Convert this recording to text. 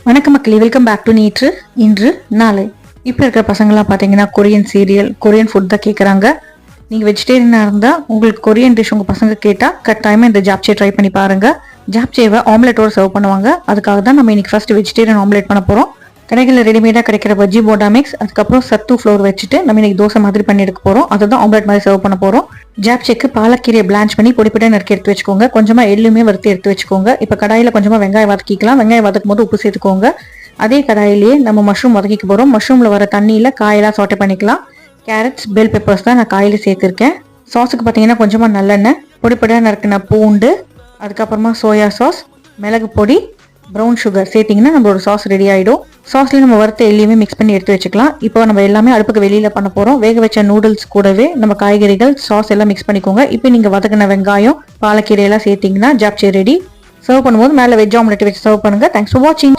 வணக்கம் மக்களே, welcome back to நீற்று இன்று நாளை. இப்போ இருக்கிற பசங்களாம் பார்த்தீங்கன்னா கொரியன் சீரியல், கொரியன் ஃபுட் தான் கேட்குறாங்க. நீங்கள் வெஜிடேரியனாக இருந்தால் உங்களுக்கு கொரியன் டிஷ் உங்கள் பசங்க கேட்டால் கட்டாயமாக இந்த ஜாப்சே ட்ரை பண்ணி பாருங்கள். ஜாப்சேவை ஆம்லெட்டோடு சர்வ் பண்ணுவாங்க. அதுக்காக தான் நம்ம இன்னைக்கு ஃபர்ஸ்ட் வெஜிடேரியன் ஆம்லெட் பண்ண போகிறோம். கடைகளில் ரெடிமேடாக கிடைக்கிற பஜ்ஜி போண்டா மிக்ஸ், அதுக்கப்புறம் சத்து ஃப்ளோர் வச்சுட்டு நம்ம இன்னைக்கு தோசை மாதிரி பண்ணி எடுக்க போகிறோம். அதுதான் ஆம்லெட் மாதிரி சர்வ் பண்ண போகிறோம். ஜாப்சேக்கு பாலக்கீரையை பிளான்ச் பண்ணி பொடிப்பட்ட நறுக்கி எடுத்து வச்சுக்கோங்க. கொஞ்சமாக எள்ளுமே வறுத்து எடுத்து வச்சுக்கோங்க. இப்போ கடாயில் கொஞ்சமாக வெங்காயம் வதக்கிக்கலாம். வெங்காயம் வதக்கும் போது உப்பு சேர்த்துக்கோங்க. அதே கடாயிலேயே நம்ம மஷ்ரூம் வதக்கிக்க போகிறோம். மஷ்ரூமில் வர தண்ணியில் காயெல்லாம் சாட்டை பண்ணிக்கலாம். கேரட்ஸ், பெல் பெப்பர்ஸ் தான் நான் காயில் சேர்த்துருக்கேன். சாஸுக்கு பார்த்தீங்கன்னா கொஞ்சமாக நல்லெண்ணெய், பொடிப்படியாக நறுக்கின பூண்டு, அதுக்கப்புறமா சோயா சாஸ், மிளகு பொடி, ப்ரௌன் சுகர் சேர்த்திங்கன்னா நம்மளோட சாஸ் ரெடி ஆகிடும். சாஸ்லேயும் நம்ம வறுத்த எல்லையுமே மிக்ஸ் பண்ணி எடுத்து வச்சுக்கலாம். இப்போ நம்ம எல்லாமே அடுப்புக்கு வெளியில் பண்ண போகிறோம். வேக வச்ச நூடுல்ஸ் கூடவே நம்ம காய்கறிகள், சாஸ் எல்லாம் மிக்ஸ் பண்ணிக்கோங்க. இப்போ நீங்கள் வதக்கின வெங்காயம், பாலக்கீரை எல்லாம் சேர்த்திங்கன்னா ஜாப்சே ரெடி. சர்வ் பண்ணும்போது மேலே வெஜ் ஆம்லெட் வச்சு சர்வ் பண்ணுங்கள். தேங்க்ஸ் ஃபார் வாட்சிங்.